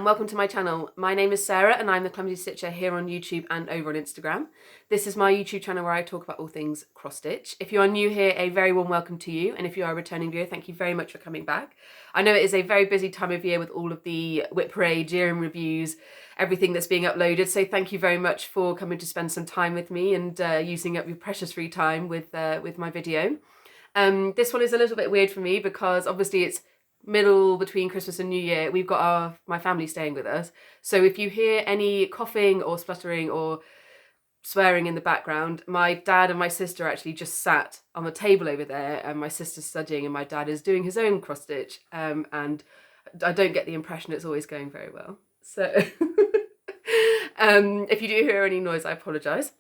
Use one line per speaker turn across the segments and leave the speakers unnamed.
welcome to my channel. My name is Sarah and I'm the Clumsy Stitcher here on YouTube and over on Instagram. This is my YouTube channel where I talk about all things cross stitch. If you are new here, a very warm welcome to you, and if you are a returning viewer, thank you very much for coming back. I know it is a very busy time of year with all of the WIP parade, year-end reviews, everything that's being uploaded, so thank you very much for coming to spend some time with me and using up your precious free time with my video. This one is a little bit weird for me because obviously it's middle between Christmas and New Year. We've got my family staying with us, so if you hear any coughing or spluttering or swearing in the background, my dad and my sister actually just sat on the table over there, and my sister's studying and my dad is doing his own cross stitch, and I don't get the impression it's always going very well, so if you do hear any noise, I apologise.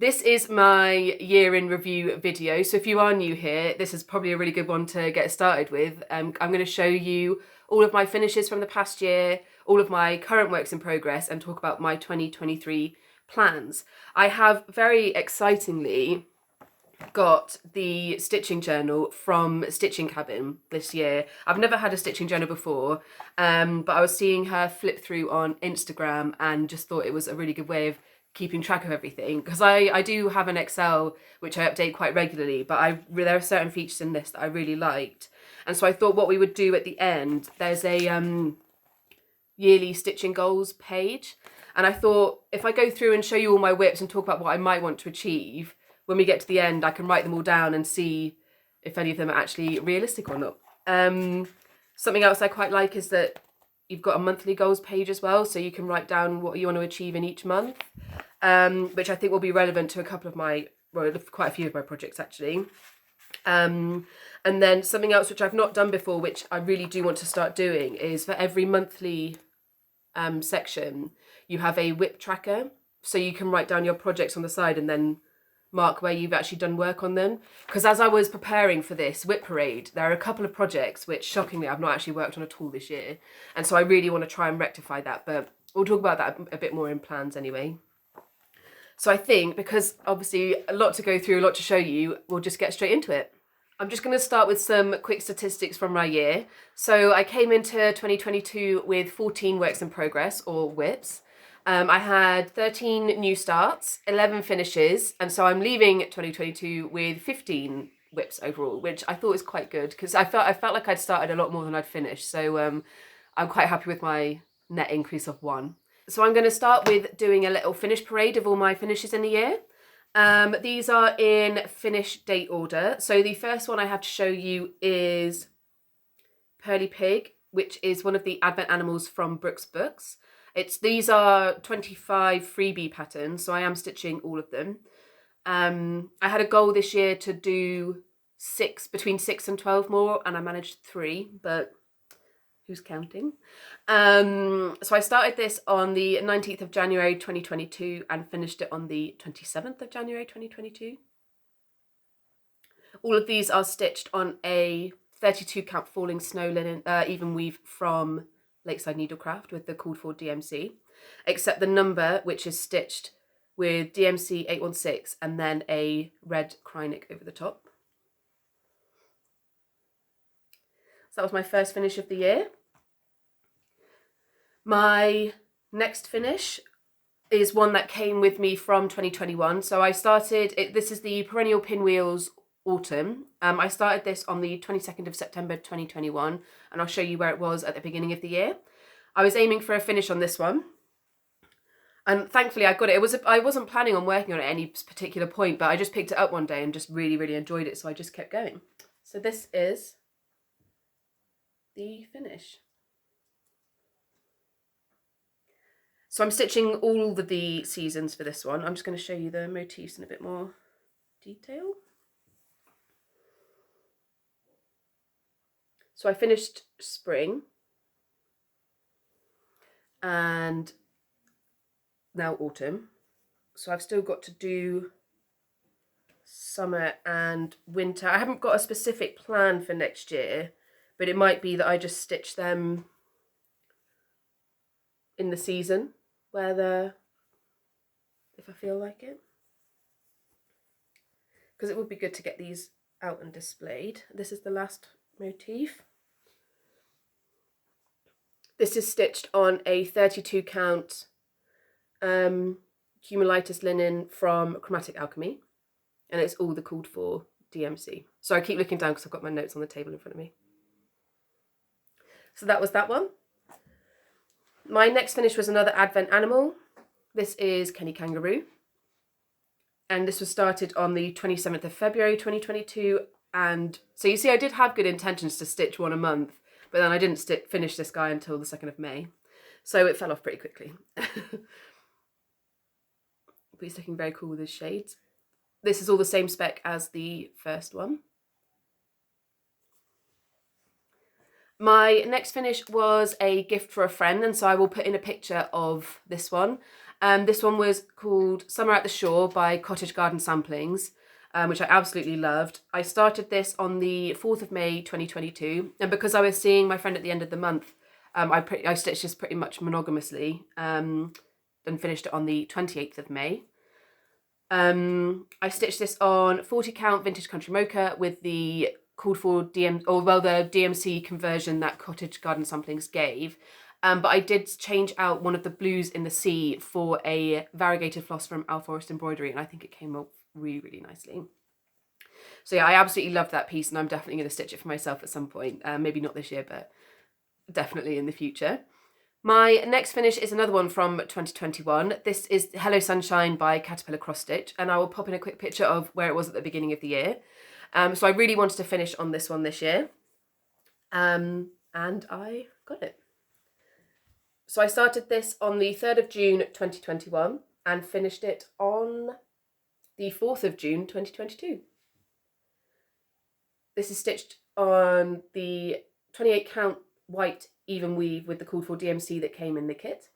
This is my year in review video, so if you are new here, this is probably a really good one to get started with. I'm going to show you all of my finishes from the past year, all of my current works in progress, and talk about my 2023 plans. I have very excitingly got the stitching journal from Stitching Cabin this year. I've never had a stitching journal before, but I was seeing her flip through on Instagram and just thought it was a really good way of keeping track of everything, because I do have an Excel which I update quite regularly, but there are certain features in this that I really liked, and so I thought what we would do at the end, there's a yearly stitching goals page, and I thought if I go through and show you all my WIPs and talk about what I might want to achieve, when we get to the end I can write them all down and see if any of them are actually realistic or not. Something else I quite like is that you've got a monthly goals page as well, so you can write down what you want to achieve in each month, which I think will be relevant to quite a few of my projects actually. And then something else which I've not done before, which I really do want to start doing, is for every monthly section you have a WIP tracker, so you can write down your projects on the side and then mark where you've actually done work on them. Because as I was preparing for this WIP parade, there are a couple of projects which shockingly I've not actually worked on at all this year, and so I really want to try and rectify that, but we'll talk about that a bit more in plans anyway. So I think, because obviously a lot to go through, a lot to show you, we'll just get straight into it. I'm just going to start with some quick statistics from my year. So I came into 2022 with 14 works in progress, or WIPs. I had 13 new starts, 11 finishes, and so I'm leaving 2022 with 15 WIPs overall, which I thought was quite good because I felt like I'd started a lot more than I'd finished. So I'm quite happy with my net increase of 1. So I'm going to start with doing a little finish parade of all my finishes in the year. These are in finish date order. So the first one I have to show you is Pearly Pig, which is one of the Advent animals from Brooks Books. These are 25 freebie patterns, so I am stitching all of them. I had a goal this year to do between 6 and 12 more, and I managed 3, but who's counting? So I started this on the 19th of January 2022 and finished it on the 27th of January 2022. All of these are stitched on a 32 count falling snow linen even weave from Lakeside Needlecraft with the called for DMC, except the number, which is stitched with DMC 816 and then a red Krynic over the top. So that was my first finish of the year. My next finish is one that came with me from 2021. So I started, this is the Perennial Pinwheels Autumn. I started this on the 22nd of September 2021, and I'll show you where it was at the beginning of the year. I was aiming for a finish on this one, and thankfully I got it. I wasn't planning on working on it at any particular point, but I just picked it up one day and just really, really enjoyed it, so I just kept going. So this is the finish. So I'm stitching all of the seasons for this one. I'm just going to show you the motifs in a bit more detail. So I finished spring and now autumn. So I've still got to do summer and winter. I haven't got a specific plan for next year, but it might be that I just stitch them in the season if I feel like it. Because it would be good to get these out and displayed. This is the last motif. This is stitched on a 32 count cumulitis linen from Chromatic Alchemy, and it's all the called for DMC. So I keep looking down because I've got my notes on the table in front of me. So that was that one. My next finish was another Advent animal. This is Kenny Kangaroo. And this was started on the 27th of February 2022. And so you see, I did have good intentions to stitch one a month, but then I didn't finish this guy until the 2nd of May. So it fell off pretty quickly. But he's looking very cool with his shades. This is all the same spec as the first one. My next finish was a gift for a friend, and so I will put in a picture of this one. This one was called Summer at the Shore by Cottage Garden Samplings, which I absolutely loved. I started this on the 4th of May 2022, and because I was seeing my friend at the end of the month, I stitched this pretty much monogamously and finished it on the 28th of May. I stitched this on 40 count vintage country mocha with the called for the DMC conversion that Cottage Garden Samplings gave. But I did change out one of the blues in the sea for a variegated floss from Al Forest Embroidery, and I think it came out really, really nicely. So yeah, I absolutely loved that piece, and I'm definitely going to stitch it for myself at some point. Maybe not this year, but definitely in the future. My next finish is another one from 2021. This is Hello Sunshine by Caterpillar Cross Stitch, and I will pop in a quick picture of where it was at the beginning of the year. So I really wanted to finish on this one this year, and I got it. So I started this on the 3rd of June 2021 and finished it on the 4th of June 2022. This is stitched on the 28 count white even weave with the called for DMC that came in the kit.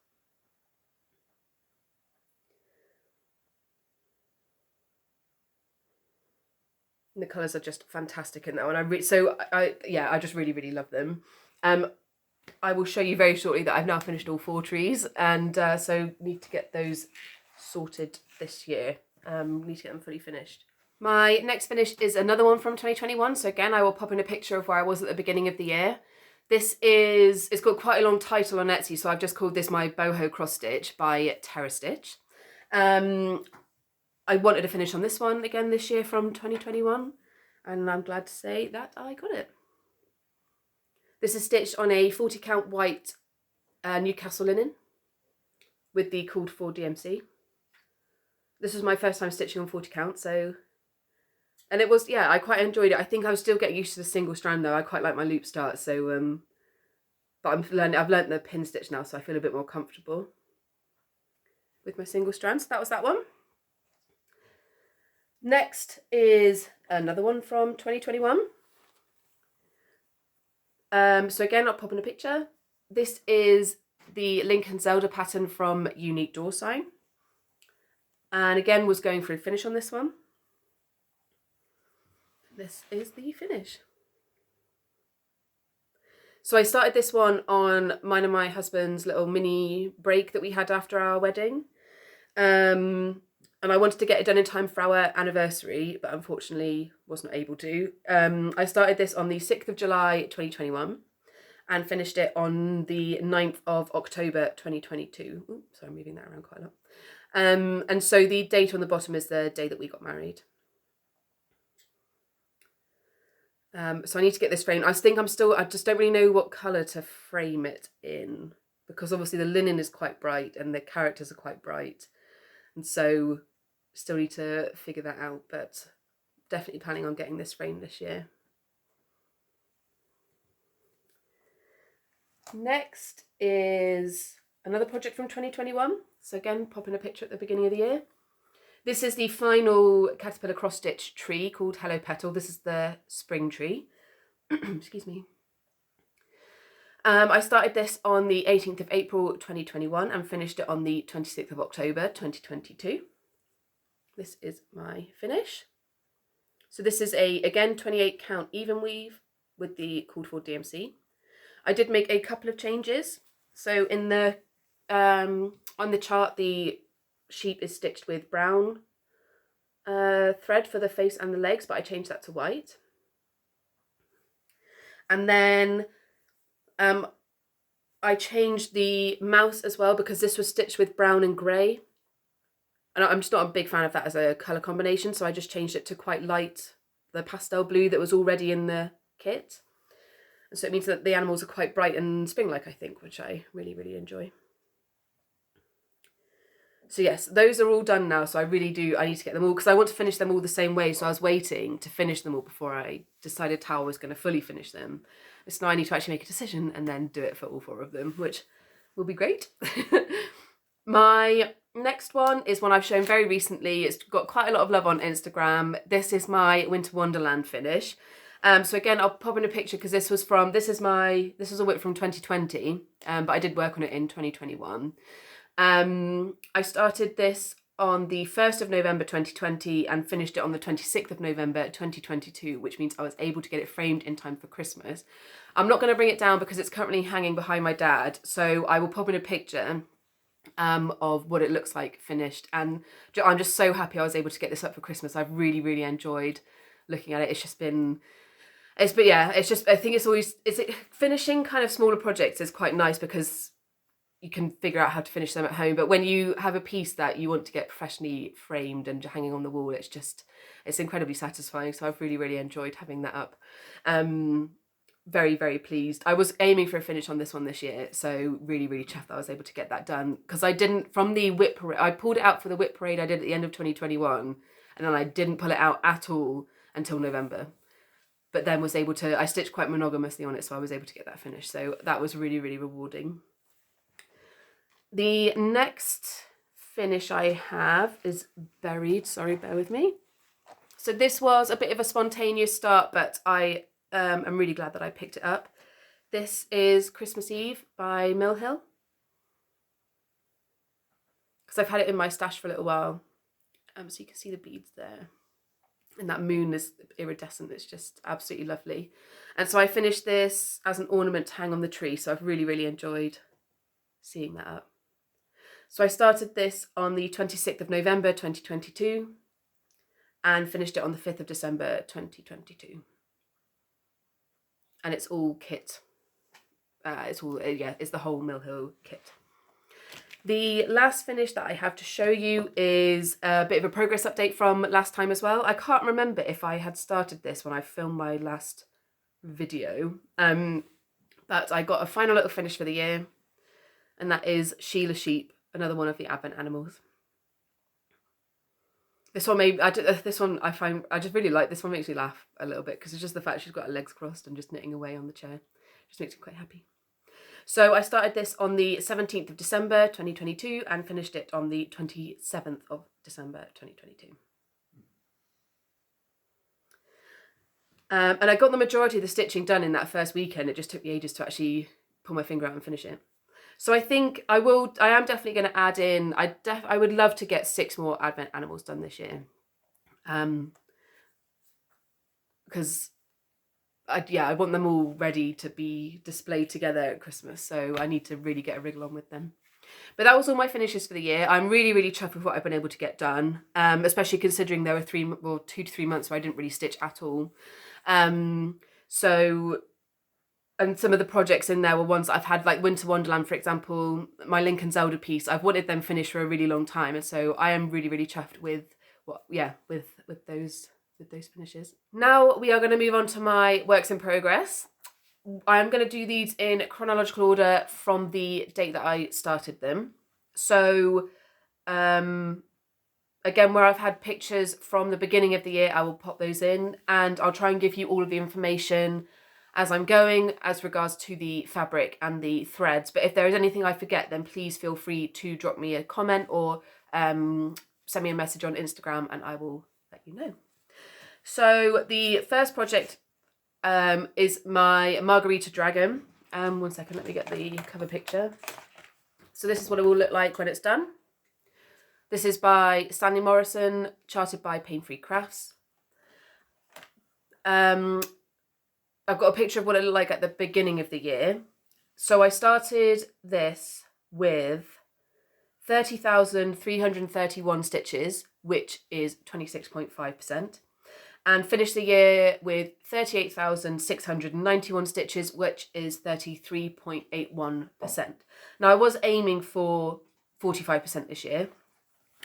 And the colours are just fantastic in that one. I just really, really love them. I will show you very shortly that I've now finished all 4 trees, and so need to get those sorted this year. Need to get them fully finished. My next finish is another one from 2021. So again, I will pop in a picture of where I was at the beginning of the year. It's got quite a long title on Etsy, so I've just called this my Boho Cross Stitch by Terra Stitch. I wanted to finish on this one again this year from 2021, and I'm glad to say that I got it. This is stitched on a 40 count white Newcastle linen with the called for DMC. This was my first time stitching on 40 count, and it was, yeah, I quite enjoyed it. I think I was still getting used to the single strand though. I quite like my loop start, so but I've learnt the pin stitch now, so I feel a bit more comfortable with my single strand. So that was that one. Next is another one from 2021. So again, I'll pop in a picture. This is the Link and Zelda pattern from Unique Door Sign. And again, was going for a finish on this one. This is the finish. So I started this one on mine and my husband's little mini break that we had after our wedding. And I wanted to get it done in time for our anniversary, but unfortunately was not able to. I started this on the 6th of July 2021 and finished it on the 9th of October 2022. Ooh, sorry, I'm moving that around quite a lot. And so the date on the bottom is the day that we got married. So I need to get this framed. I just don't really know what colour to frame it in, because obviously the linen is quite bright and the characters are quite bright. And so still need to figure that out, but definitely planning on getting this framed this year. Next is another project from 2021. So again, popping a picture at the beginning of the year. This is the final Caterpillar cross stitch tree called Hello Petal. This is the spring tree. Excuse me. I started this on the 18th of April 2021 and finished it on the 26th of October 2022. This is my finish. So this is again 28 count even weave with the called for DMC. I did make a couple of changes. So in the on the chart, the sheep is stitched with brown thread for the face and the legs, but I changed that to white. And then I changed the mouse as well because this was stitched with brown and grey. And I'm just not a big fan of that as a colour combination, so I just changed it to quite light, the pastel blue that was already in the kit. And so it means that the animals are quite bright and spring-like, I think, which I really, really enjoy. So yes, those are all done now, so I need to get them all, because I want to finish them all the same way, so I was waiting to finish them all before I decided how I was going to fully finish them. So now I need to actually make a decision and then do it for all 4 of them, which will be great. My next one is one I've shown very recently. It's got quite a lot of love on Instagram. This is my Winter Wonderland finish. So again, I'll pop in a picture because this was a WIP from 2020, but I did work on it in 2021. I started this on the 1st of November 2020 and finished it on the 26th of November 2022, which means I was able to get it framed in time for Christmas. I'm not going to bring it down because it's currently hanging behind my dad, so I will pop in a picture of what it looks like finished, and I'm just so happy I was able to get this up for Christmas. I've really, really enjoyed looking at it. I think finishing kind of smaller projects is quite nice because you can figure out how to finish them at home, but when you have a piece that you want to get professionally framed and hanging on the wall, it's incredibly satisfying. So I've really, really enjoyed having that up. Very, very pleased. I was aiming for a finish on this one this year, so really, really chuffed that I was able to get that done, because I didn't, from the WIP parade, I pulled it out for the WIP parade I did at the end of 2021, and then I didn't pull it out at all until November, but then I stitched quite monogamously on it, so I was able to get that finished, so that was really, really rewarding. The next finish I have is buried, sorry, bear with me. So this was a bit of a spontaneous start, but I'm really glad that I picked it up. This is Christmas Eve by Mill Hill, because I've had it in my stash for a little while. So you can see the beads there. And that moon is iridescent. It's just absolutely lovely. And so I finished this as an ornament to hang on the tree. So I've really, really enjoyed seeing that up. So I started this on the 26th of November 2022 and finished it on the 5th of December 2022. And it's all kit. It's the whole Mill Hill kit. The last finish that I have to show you is a bit of a progress update from last time as well. I can't remember if I had started this when I filmed my last video, but I got a final little finish for the year, and that is Sheila Sheep, another one of the Advent animals. This one I just really like. This one makes me laugh a little bit because it's just the fact she's got her legs crossed and just knitting away on the chair. Just makes me quite happy. So I started this on the 17th of December 2022 and finished it on the 27th of December 2022. And I got the majority of the stitching done in that first weekend. It just took me ages to actually pull my finger out and finish it. So I think I am definitely going to add in, I would love to get 6 more Advent animals done this year. Because I want them all ready to be displayed together at Christmas. So I need to really get a wriggle on with them. But that was all my finishes for the year. I'm really, really chuffed with what I've been able to get done, especially considering there were 2 to 3 months where I didn't really stitch at all. And some of the projects in there were ones that I've had, like Winter Wonderland, for example, my Lincoln Zelda piece. I've wanted them finished for a really long time, and so I am really, really chuffed with those finishes. Now we are going to move on to my works in progress. I am going to do these in chronological order from the date that I started them. So, again, where I've had pictures from the beginning of the year, I will pop those in, and I'll try and give you all of the information as I'm going as regards to the fabric and the threads. But if there is anything I forget, then please feel free to drop me a comment or send me a message on Instagram and I will let you know. So the first project is my Margarita Dragon. One second, let me get the cover picture. So this is what it will look like when it's done. This is by Stanley Morrison, charted by Pain Free Crafts. I've got a picture of what it looked like at the beginning of the year. So I started this with 30,331 stitches, which is 26.5%. and finished the year with 38,691 stitches, which is 33.81%. Now, I was aiming for 45% this year,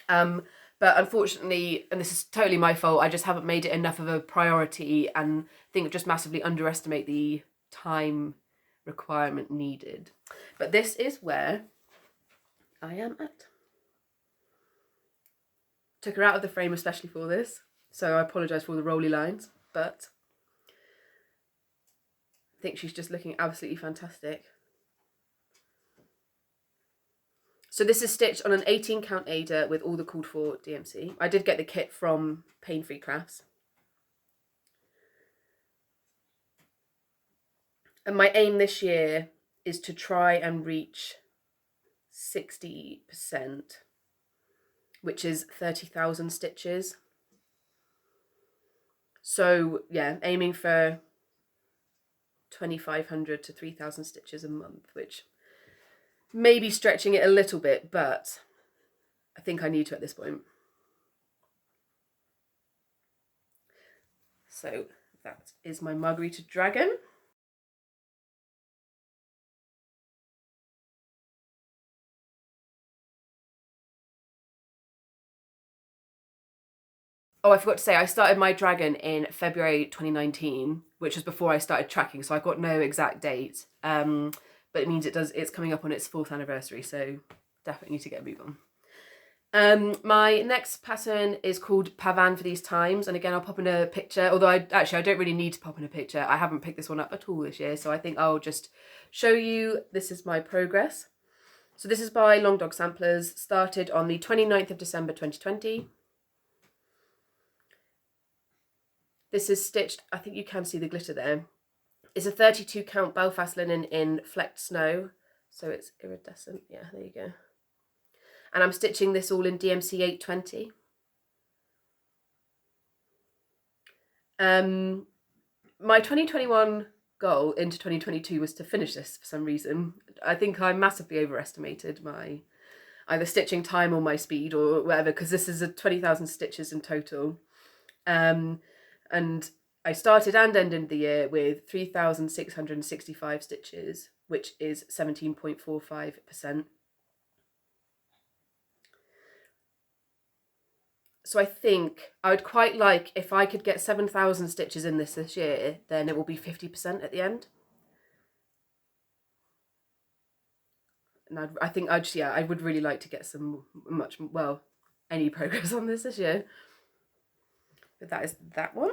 but unfortunately, and this is totally my fault, I just haven't made it enough of a priority, and I think just massively underestimate the time requirement needed. But this is where I am at. Took her out of the frame especially for this, so I apologise for all the rolly lines, but I think she's just looking absolutely fantastic. So this is stitched on an 18 count Aida with all the called for DMC. I did get the kit from Pain Free Crafts. And my aim this year is to try and reach 60%, which is 30,000 stitches. So yeah, aiming for 2,500 to 3,000 stitches a month, which may be stretching it a little bit, but I think I need to at this point. So that is my Margarita Dragon. Oh, I forgot to say, I started my dragon in February 2019, which was before I started tracking, so I've got no exact date. But it means it's coming up on its 4th anniversary, so definitely need to get a move on. My next pattern is called Pavan for These Times, and again I'll pop in a picture, although I don't really need to pop in a picture. I haven't picked this one up at all this year, so I think I'll just show you this is my progress. So this is by Long Dog Samplers, started on the 29th of December 2020. This is stitched, I think you can see the glitter there. It's a 32 count Belfast linen in Flecked Snow, so it's iridescent. Yeah, there you go. And I'm stitching this all in DMC 820. My 2021 goal into 2022 was to finish this for some reason. I think I massively overestimated my either stitching time or my speed or whatever, because this is a 20,000 stitches in total. And I started and ended the year with 3,665 stitches, which is 17.45%. So I think I would quite like, if I could get 7,000 stitches in this year, then it will be 50% at the end. And I think I would really like to get some any progress on this year. But that is that one.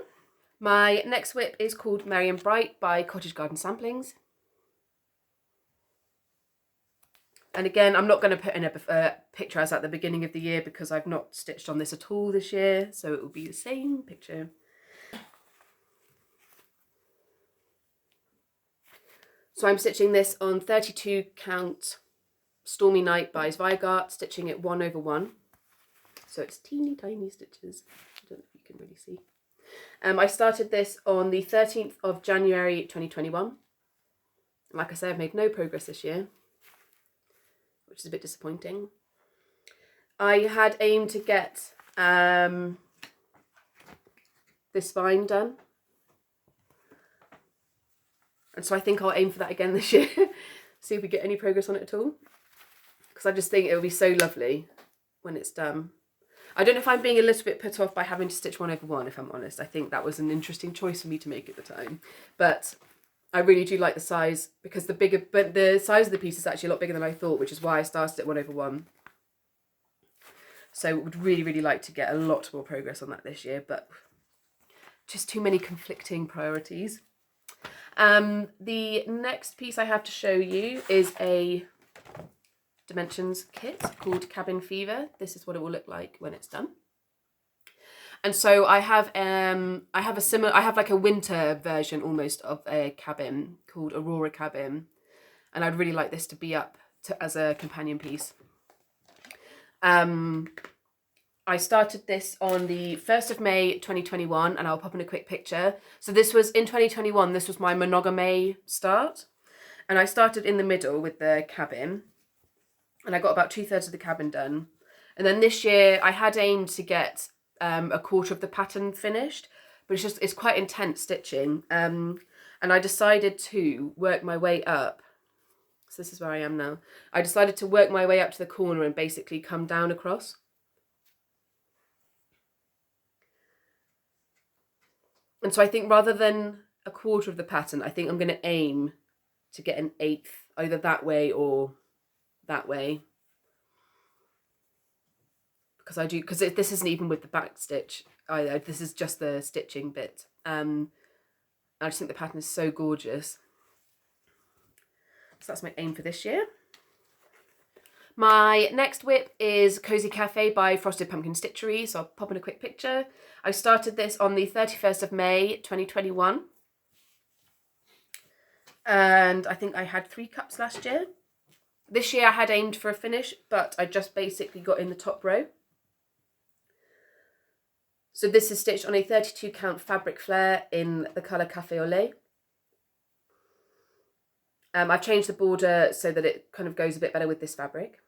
My next WIP is called Merry and Bright by Cottage Garden Samplings. And again, I'm not going to put in a picture as at the beginning of the year because I've not stitched on this at all this year, so it will be the same picture. So I'm stitching this on 32 count Stormy Night by Zweigart, stitching it 1/1. So it's teeny tiny stitches. I don't know if you can really see. I started this on the 13th of January 2021. Like I said, I've made no progress this year, which is a bit disappointing. I had aimed to get this spine done. And so I think I'll aim for that again this year. See if we get any progress on it at all. Because I just think it will be so lovely when it's done. I don't know if I'm being a little bit put off by having to stitch 1/1, if I'm honest. I think that was an interesting choice for me to make at the time. But I really do like the size, because the size of the piece is actually a lot bigger than I thought, which is why I started at 1/1. So would really, really like to get a lot more progress on that this year, but just too many conflicting priorities. The next piece I have to show you is a Dimensions kit called Cabin Fever. This is what it will look like when it's done. And so I have like a winter version almost of a cabin called Aurora Cabin, and I'd really like this to be up as a companion piece. I started this on the 1st of May 2021, and I'll pop in a quick picture. So this was in 2021, this was my monogamy start, and I started in the middle with the cabin, and I got about 2/3 of the cabin done. And then this year I had aimed to get a quarter of the pattern finished, but it's quite intense stitching. And I decided to work my way up. So this is where I am now. I decided to work my way up to the corner and basically come down across. And so I think rather than a quarter of the pattern, I think I'm going to aim to get an eighth, either that way or that way. Because this isn't even with the back stitch either. This is just the stitching bit. I just think the pattern is so gorgeous. So that's my aim for this year. My next WIP is Cozy Cafe by Frosted Pumpkin Stitchery. So I'll pop in a quick picture. I started this on the 31st of May, 2021. And I think I had 3 cups last year. This year I had aimed for a finish, but I just basically got in the top row. So this is stitched on a 32 count fabric flare in the colour Café au lait. I've changed the border so that it kind of goes a bit better with this fabric.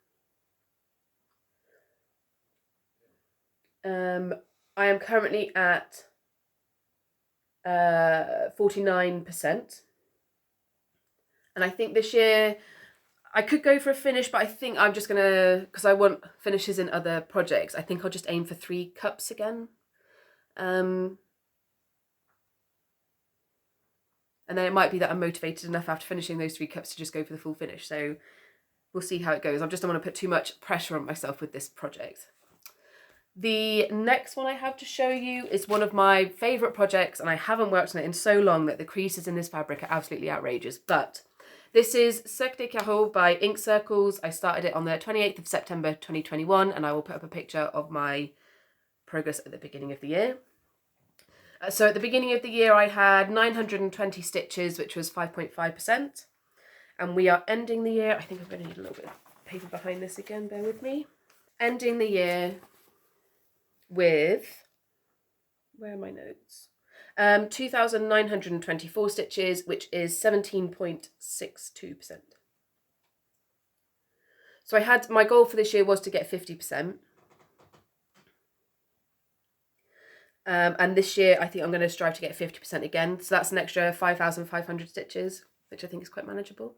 I am currently at 49%. And I think this year I could go for a finish, but I think I'm just going to, because I want finishes in other projects, I think I'll just aim for 3 cups again. And then it might be that I'm motivated enough after finishing those 3 cups to just go for the full finish. So we'll see how it goes. I just don't want to put too much pressure on myself with this project. The next one I have to show you is one of my favourite projects, and I haven't worked on it in so long that the creases in this fabric are absolutely outrageous. But this is Cirque des Carreaux by Ink Circles. I started it on the 28th of September 2021, and I will put up a picture of my progress at the beginning of the year. So at the beginning of the year I had 920 stitches, which was 5.5%. And we are ending the year, I think I'm going to need a little bit of paper behind this again, bear with me. Ending the year with, where are my notes? 2,924 stitches, which is 17.62%. So my goal for this year was to get 50%. And this year I think I'm going to strive to get 50% again. So that's an extra 5,500 stitches, which I think is quite manageable.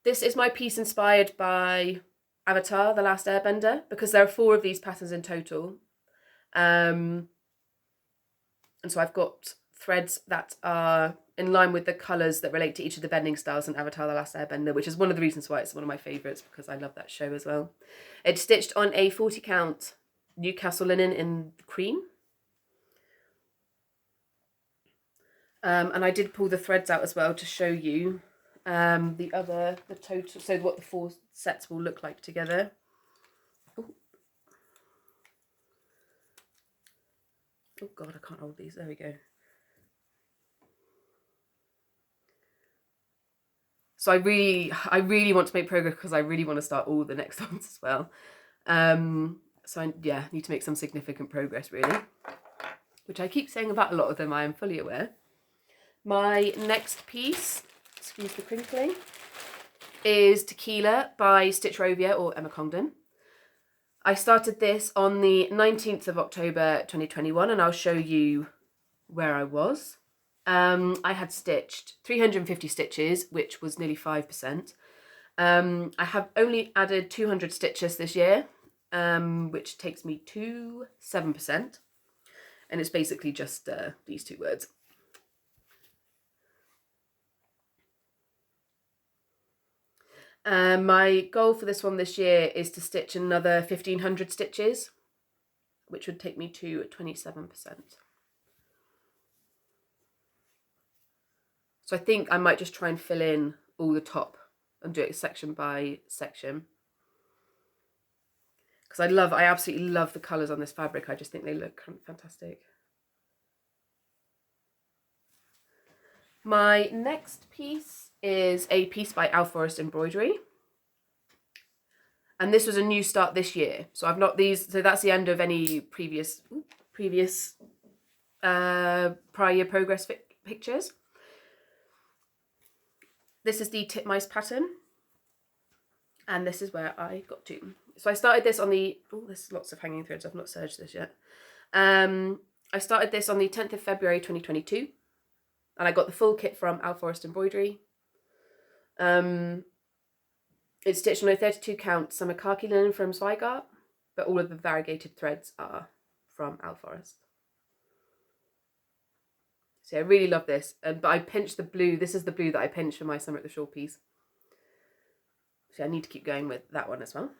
This is my piece inspired by Avatar, The Last Airbender, because there are 4 of these patterns in total. And so I've got threads that are in line with the colours that relate to each of the bending styles in Avatar, The Last Airbender, which is one of the reasons why it's one of my favourites, because I love that show as well. It's stitched on a 40 count Newcastle linen in cream. And I did pull the threads out as well to show you the total, so what the 4 sets will look like together. Oh God, I can't hold these. There we go. So I really want to make progress because I really want to start all the next ones as well. So I need to make some significant progress really, which I keep saying about a lot of them, I am fully aware. My next piece, excuse the crinkling, is Tequila by Stitch Rovia or Emma Congdon. I started this on the 19th of October 2021 and I'll show you where I was. I had stitched 350 stitches, which was nearly 5%. I have only added 200 stitches this year, which takes me to 7%. And it's basically just these 2 words. My goal for this one this year is to stitch another 1,500 stitches, which would take me to 27%. So I think I might just try and fill in all the top and do it section by section. Because I absolutely love the colours on this fabric. I just think they look fantastic. My next piece is a piece by Al Forest Embroidery. And this was a new start this year. So I've not these, so that's the end of any previous prior year progress pictures. This is the Titmice pattern. And this is where I got to. So I started this on the, there's lots of hanging threads. I've not serged this yet. I started this on the 10th of February 2022, and I got the full kit from Alforest Embroidery. It's stitched on a 32 count summer khaki linen from Zweigart, but all of the variegated threads are from Alforest. So I really love this, but I pinched the blue. This is the blue that I pinched for my Summer at the Shore piece. So I need to keep going with that one as well.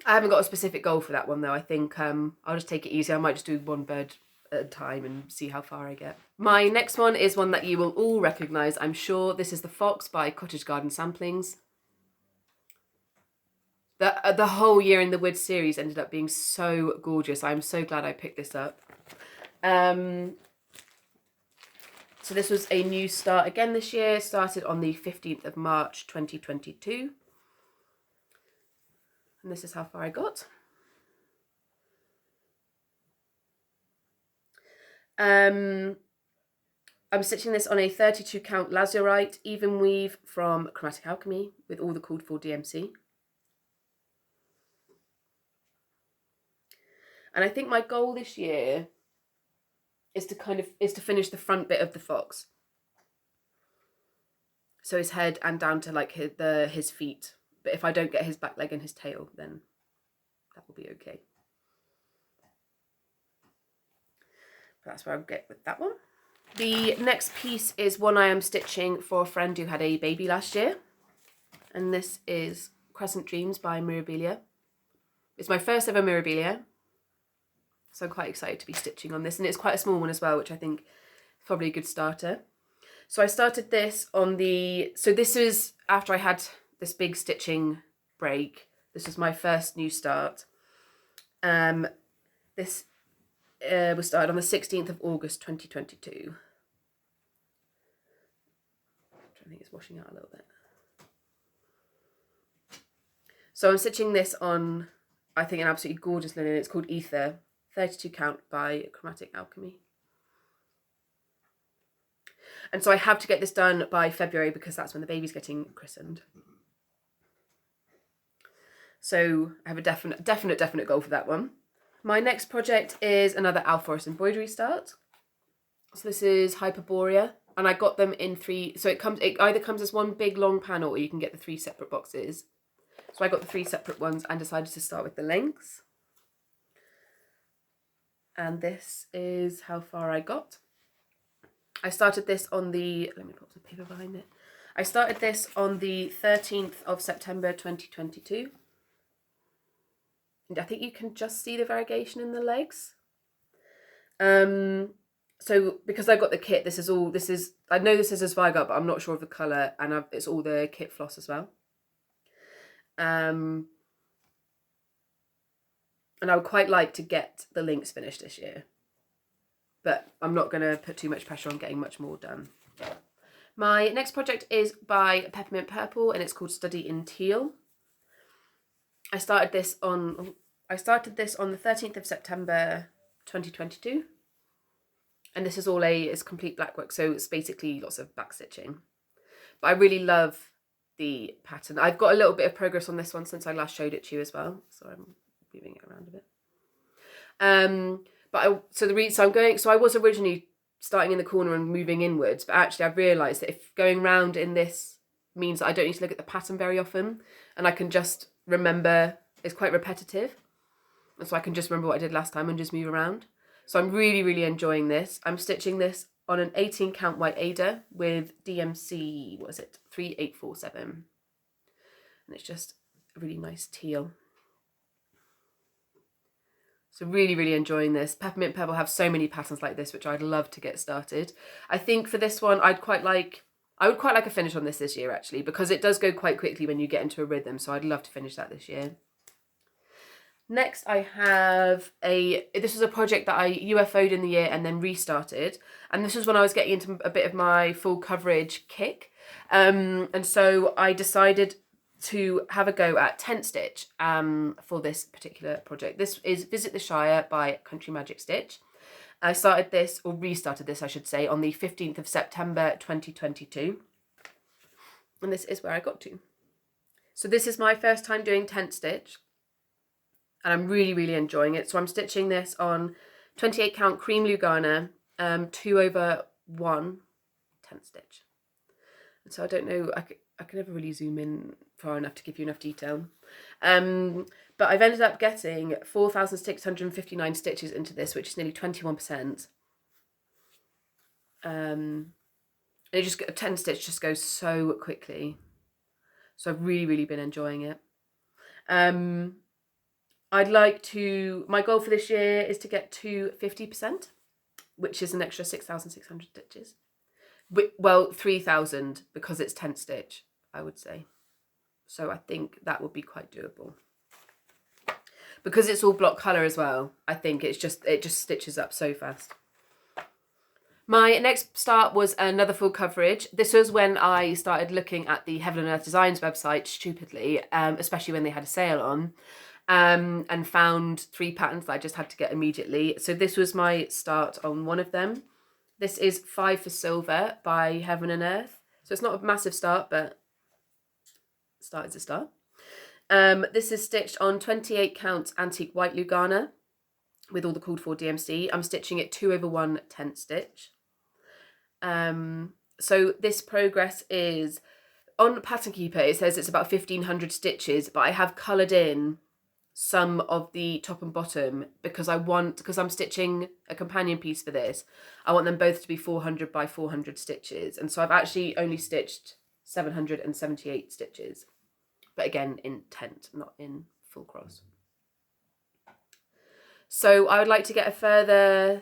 I haven't got a specific goal for that one though. I think I'll just take it easy. I might just do one bird at a time and see how far I get. My next one is one that you will all recognise, I'm sure. This is the Fox by Cottage Garden Samplings. The whole Year in the Woods series ended up being so gorgeous. I'm so glad I picked this up. So this was a new start again this year. Started on the 15th of March 2022. And this is how far I got. I'm stitching this on a 32 count lazurite even weave from Chromatic Alchemy with all the called for DMC. And I think my goal this year is to finish the front bit of the fox. So his head and down to like his feet. But if I don't get his back leg and his tail, then that will be okay. But that's where I'll get with that one. The next piece is one I am stitching for a friend who had a baby last year. And this is Crescent Dreams by Mirabilia. It's my first ever Mirabilia. So I'm quite excited to be stitching on this. And it's quite a small one as well, which I think is probably a good starter. So I started this on the... So this is after I had this big stitching break. This was my first new start. This was started on the 16th of August 2022. I think it's washing out a little bit. So I'm stitching this on, I think, an absolutely gorgeous linen. It's called Ether, 32 count by Chromatic Alchemy. And so I have to get this done by February because that's when the baby's getting christened. So I have a definite goal for that one. My next project is another Alforest embroidery start. So this is Hyperborea, and I got them in 3. So it either comes as one big long panel, or you can get the 3 separate boxes. So I got the 3 separate ones and decided to start with the lengths. And this is how far I got. I started this on the, let me put some paper behind it. I started this on the 13th of September 2022. And I think you can just see the variegation in the legs. So because I got the kit, I know this is a Zweigart, but I'm not sure of the colour, and it's all the kit floss as well. And I would quite like to get the links finished this year, but I'm not going to put too much pressure on getting much more done. My next project is by Peppermint Purple, and it's called Study in Teal. I started this on the 13th of September 2022. And this is it's complete black work, so it's basically lots of back stitching. But I really love the pattern. I've got a little bit of progress on this one since I last showed it to you as well. So I'm moving it around a bit. So I was originally starting in the corner and moving inwards, but actually I've realised that if going round in this means that I don't need to look at the pattern very often, and I can just remember, it's quite repetitive. And so I can just remember what I did last time and just move around. So I'm really, really enjoying this. I'm stitching this on an 18 count white Ada with DMC, 3847. And it's just a really nice teal. So really, really enjoying this. Peppermint Purple have so many patterns like this, which I'd love to get started. I think for this one, I would quite like a finish on this year, actually, because it does go quite quickly when you get into a rhythm. So I'd love to finish that this year. Next, I have this was a project that I UFO'd in the year and then restarted. And this was when I was getting into a bit of my full coverage kick. And so I decided to have a go at tent stitch for this particular project. This is Visit the Shire by Country Magic Stitch. I started this, or restarted this, I should say, on the 15th of September 2022. And this is where I got to. So this is my first time doing tent stitch. And I'm really, really enjoying it. So I'm stitching this on 28 count cream Lugana, 2/1 10th stitch. And so I don't know, I can never really zoom in far enough to give you enough detail. But I've ended up getting 4,659 stitches into this, which is nearly 21%. It just, a 10 stitch just goes so quickly. So I've really, really been enjoying it. I'd like to, my goal for this year is to get to 50%, which is an extra 6,600 stitches. Well, 3,000 because it's 10th stitch, I would say. So I think that would be quite doable. Because it's all block colour as well, I think it just stitches up so fast. My next start was another full coverage. This was when I started looking at the Heaven and Earth Designs website stupidly, especially when they had a sale on, and found 3 patterns that I just had to get immediately. So this was my start on one of them. This is 5 for Silver by Heaven and Earth. So it's not a massive start, but start is a start. This is stitched on 28 count antique white Lugana with all the called for DMC. I'm stitching it 2/1 10th stitch. So this progress is, on Pattern Keeper it says it's about 1,500 stitches, but I have coloured in some of the top and bottom because I'm stitching a companion piece for this, I want them both to be 400 by 400 stitches, and so I've actually only stitched 778 stitches, but again in tent, not in full cross. So I would like to get a further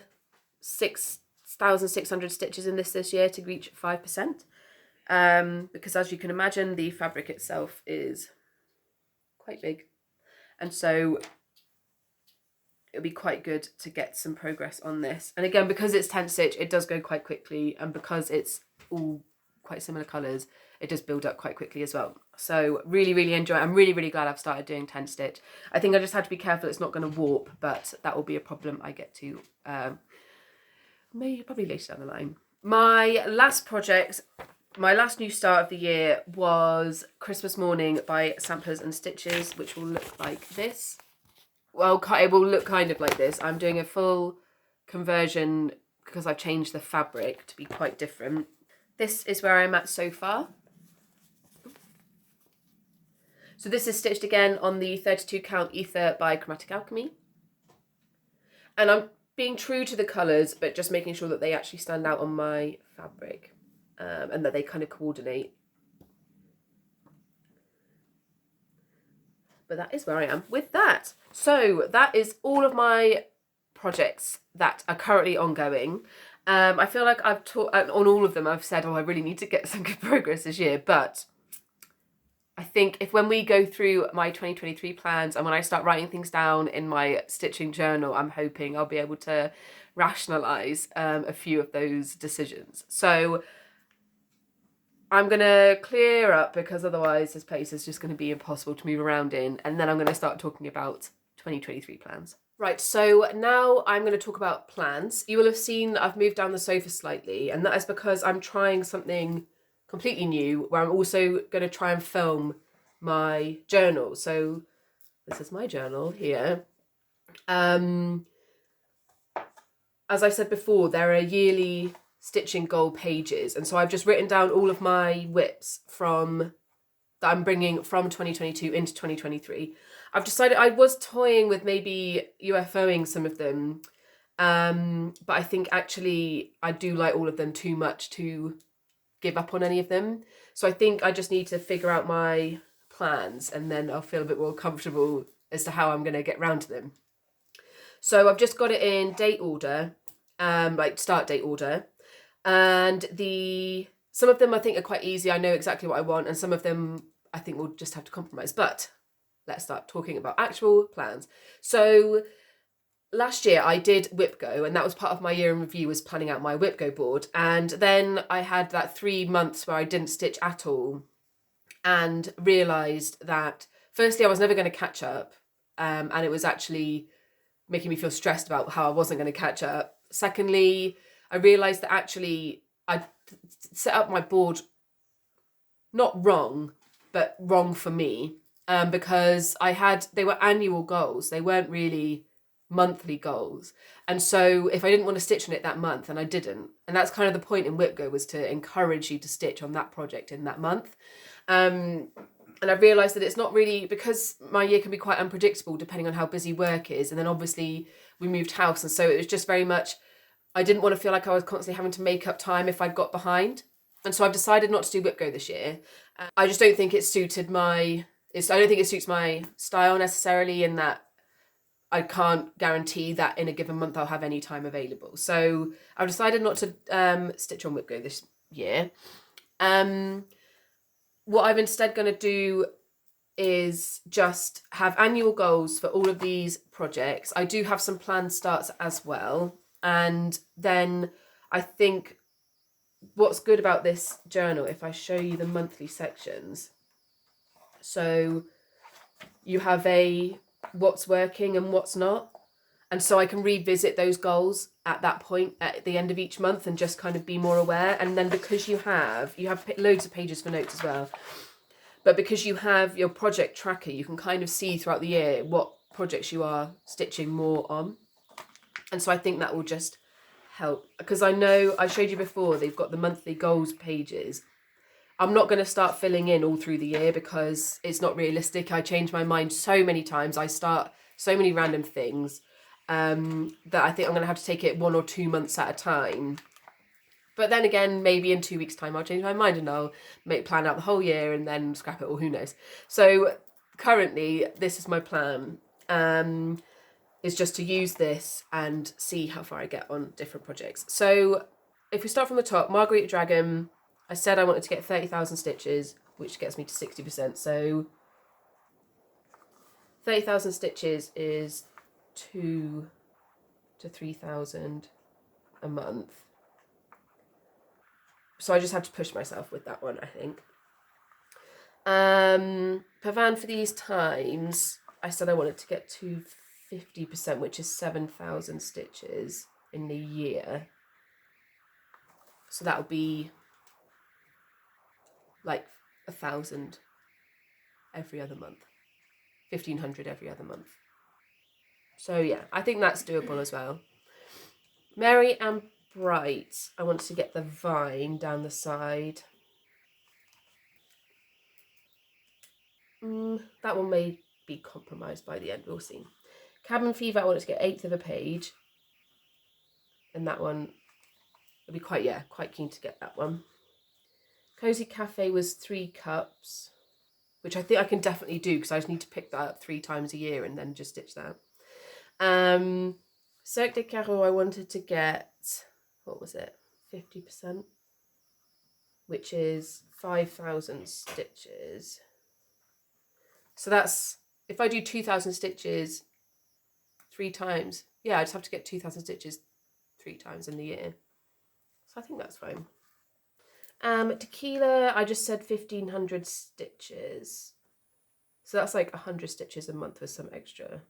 6,600 stitches in this year to reach 5%, because as you can imagine, the fabric itself is quite big, and so it'll be quite good to get some progress on this. And again, because it's 10 stitch, it does go quite quickly, and because it's all quite similar colours, it does build up quite quickly as well. So really, really enjoy it. I'm really, really glad I've started doing 10 stitch. I think I just had to be careful it's not going to warp, but that will be a problem I get to probably later down the line. My last project, my last new start of the year was Christmas Morning by Samplers and Stitches, which will look like this. Well, it will look kind of like this. I'm doing a full conversion because I've changed the fabric to be quite different. This is where I'm at so far. So this is stitched again on the 32 count Ether by Chromatic Alchemy. And I'm being true to the colours, but just making sure that they actually stand out on my fabric, and that they kind of coordinate. But that is where I am with that. So that is all of my projects that are currently ongoing. I feel like I've taught on all of them. I've said, oh, I really need to get some good progress this year. But I think when we go through my 2023 plans and when I start writing things down in my stitching journal, I'm hoping I'll be able to rationalise a few of those decisions. So I'm going to clear up because otherwise this place is just going to be impossible to move around in. And then I'm going to start talking about 2023 plans. Right, so now I'm going to talk about plans. You will have seen I've moved down the sofa slightly, and that is because I'm trying something completely new where I'm also going to try and film my journal. So this is my journal here. As I said before, there are yearly stitching goal pages, and so I've just written down all of my WIPs that I'm bringing from 2022 into 2023. I've decided I was toying with maybe UFOing some of them, but I think actually I do like all of them too much to give up on any of them. So I think I just need to figure out my plans, and then I'll feel a bit more comfortable as to how I'm going to get round to them. So I've just got it in date order, like start date order, and some of them I think are quite easy. I know exactly what I want, and some of them I think we'll just have to compromise. But let's start talking about actual plans. So last year I did WIP Go, and that was part of my year in review, was planning out my WIP Go board. And then I had that 3 months where I didn't stitch at all, and realised that firstly I was never going to catch up, and it was actually making me feel stressed about how I wasn't going to catch up. Secondly, I realised that actually I set up my board not wrong, but wrong for me, because they were annual goals. They weren't really monthly goals. And so if I didn't want to stitch on it that month, and I didn't, and that's kind of the point in WIP Go, was to encourage you to stitch on that project in that month. And I've realised that it's not really, because my year can be quite unpredictable depending on how busy work is. And then obviously we moved house. And so it was just very much, I didn't want to feel like I was constantly having to make up time if I'd got behind. And so I've decided not to do WIP Go this year. I just don't think it suited I don't think it suits my style necessarily, in that I can't guarantee that in a given month I'll have any time available. So I've decided not to stitch on WIP Go this year. What I'm instead going to do is just have annual goals for all of these projects. I do have some planned starts as well. And then I think what's good about this journal, if I show you the monthly sections, so you have a what's working and what's not. And so I can revisit those goals at that point at the end of each month and just kind of be more aware. And then because you have loads of pages for notes as well, but because you have your project tracker, you can kind of see throughout the year what projects you are stitching more on. And so I think that will just help, because I know I showed you before, they've got the monthly goals pages. I'm not going to start filling in all through the year because it's not realistic. I change my mind so many times. I start so many random things that I think I'm going to have to take it 1 or 2 months at a time. But then again, maybe in 2 weeks' time, I'll change my mind and I'll plan out the whole year and then scrap it, or who knows. So currently, this is my plan, is just to use this and see how far I get on different projects. So if we start from the top, Margarita Dragon, I said I wanted to get 30,000 stitches, which gets me to 60%. So 30,000 stitches is 2,000 to 3,000 a month. So I just had to push myself with that one, I think. Pavan, for these times, I said I wanted to get to 50%, which is 7,000 stitches in the year. So that would be like 1,000 every other month, 1,500 every other month. So yeah, I think that's doable as well. Merry and Bright, I want to get the vine down the side. That one may be compromised by the end, we'll see. Cabin Fever, I wanted to get 1/8 of a page. And that one, I'd be quite keen to get that one. Cozy Cafe was 3 cups, which I think I can definitely do because I just need to pick that up 3 times a year and then just stitch that. Cirque de Carreau, I wanted to get, what was it, 50%, which is 5,000 stitches. So that's, if I do 2,000 stitches 3 times, I just have to get 2,000 stitches 3 times in the year. So I think that's fine. Tequila, I just said 1,500 stitches. So that's like 100 stitches a month with some extra.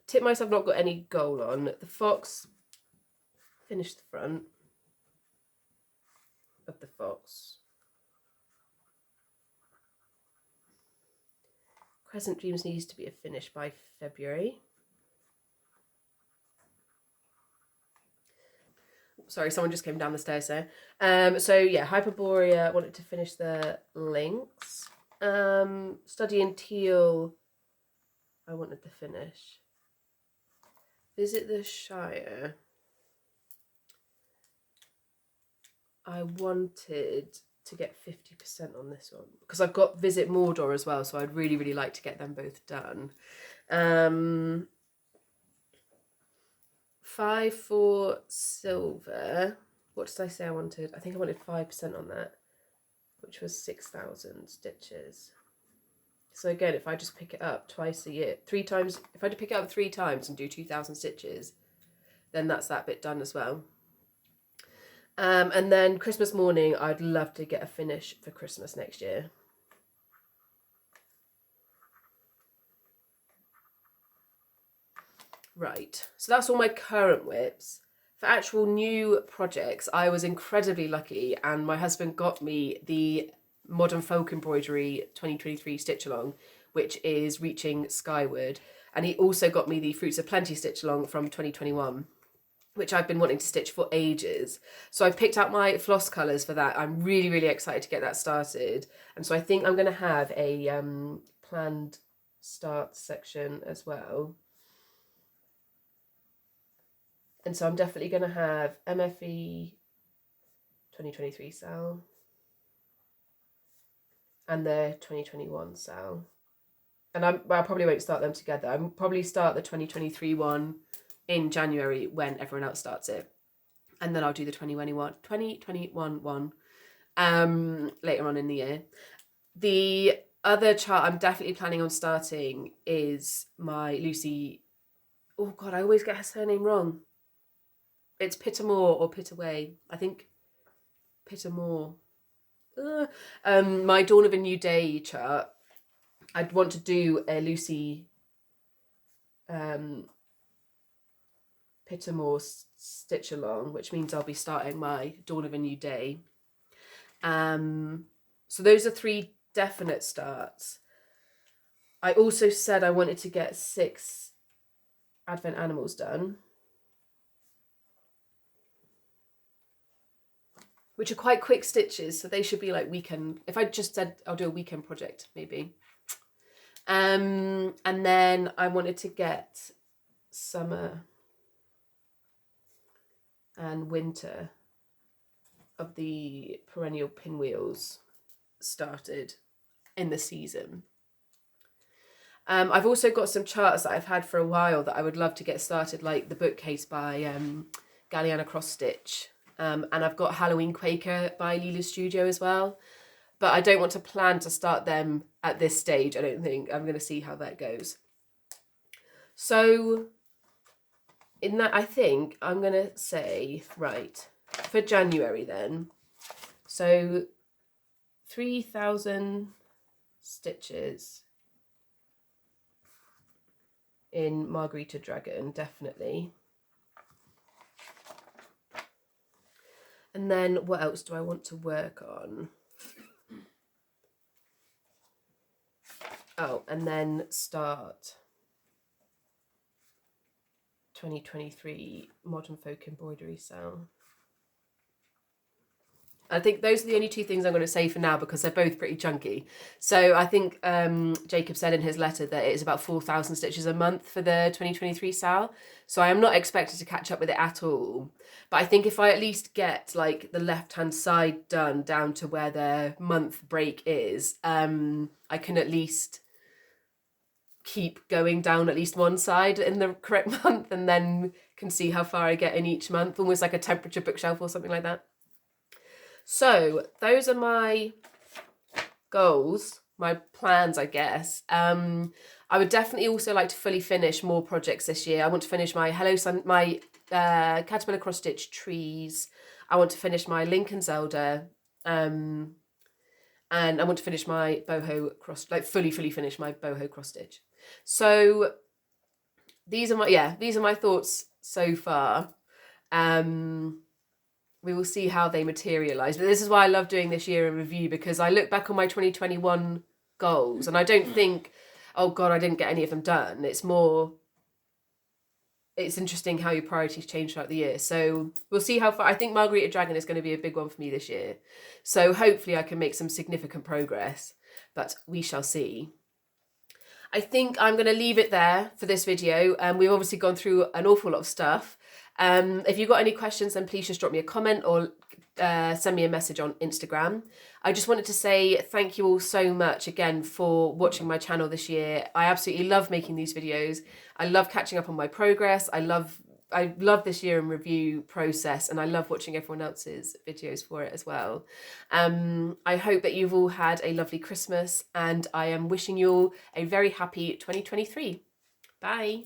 Tip Mice, I've not got any goal on. The Fox, finished the front of the Fox. Crescent Dreams needs to be a finish by February. Sorry, someone just came down the stairs there. So yeah, Hyperborea, wanted to finish the links. Study in Teal, I wanted to finish. Visit the Shire, I wanted to get 50% on this one because I've got Visit Mordor as well, so I'd really, really like to get them both done. 5 for silver. What did I say I wanted? I think I wanted 5% on that, which was 6,000 stitches. So again, if I just pick it up twice a year, 3 times, if I pick it up 3 times and do 2,000 stitches, then that's that bit done as well. And then Christmas morning, I'd love to get a finish for Christmas next year. Right, so that's all my current WIPs. For actual new projects, I was incredibly lucky and my husband got me the Modern Folk Embroidery 2023 Stitch Along, which is Reaching Skyward. And he also got me the Fruits of Plenty stitch along from 2021, which I've been wanting to stitch for ages. So I've picked out my floss colours for that. I'm really, really excited to get that started. And so I think I'm going to have a planned start section as well. And so I'm definitely going to have MFE 2023 Sal and the 2021 Sal. And I probably won't start them together. I'll probably start the 2023 one in January when everyone else starts it. And then I'll do the 2021 one later on in the year. The other chart I'm definitely planning on starting is my Lucy... Oh, God, I always get her surname wrong. It's Pittamore or Pittaway. I think Pittamore. My Dawn of a New Day chart. I'd want to do a Lucy Pittamore stitch along, which means I'll be starting my Dawn of a New Day. So those are 3 definite starts. I also said I wanted to get 6 Advent Animals done, which are quite quick stitches, so they should be like weekend. If I just said I'll do a weekend project, maybe. And then I wanted to get summer and winter of the perennial pinwheels started in the season. I've also got some charts that I've had for a while that I would love to get started, like the bookcase by Galliana Cross Stitch. And I've got Halloween Quaker by Lila Studio as well. But I don't want to plan to start them at this stage, I don't think. I'm going to see how that goes. So in that, I think I'm going to say, right, for January then. So 3,000 stitches in Margarita Dragon, definitely. And then what else do I want to work on? Oh, and then start 2023 Modern Folk Embroidery Sale. I think those are the only 2 things I'm going to say for now because they're both pretty chunky. So I think Jacob said in his letter that it's about 4,000 stitches a month for the 2023 sale. So I am not expected to catch up with it at all. But I think if I at least get like the left-hand side done down to where their month break is, I can at least keep going down at least one side in the correct month and then can see how far I get in each month, almost like a temperature bookshelf or something like that. So those are my goals, my plans, I guess. I would definitely also like to fully finish more projects this year. I want to finish my Caterpillar Cross Stitch Trees. I want to finish my Lincoln Zelda. And I want to finish my boho cross, like fully finish my boho cross stitch. So these are my thoughts so far. We will see how they materialize. But this is why I love doing this year in review, because I look back on my 2021 goals and I don't think, oh God, I didn't get any of them done. It's more, it's interesting how your priorities change throughout the year. So we'll see how far. I think Margarita Dragon is going to be a big one for me this year. So hopefully I can make some significant progress, but we shall see. I think I'm going to leave it there for this video. We've obviously gone through an awful lot of stuff. If you've got any questions, then please just drop me a comment or send me a message on Instagram. I just wanted to say thank you all so much again for watching my channel this year. I absolutely love making these videos. I love catching up on my progress. I love this year in review process, and I love watching everyone else's videos for it as well. I hope that you've all had a lovely Christmas, and I am wishing you all a very happy 2023. Bye.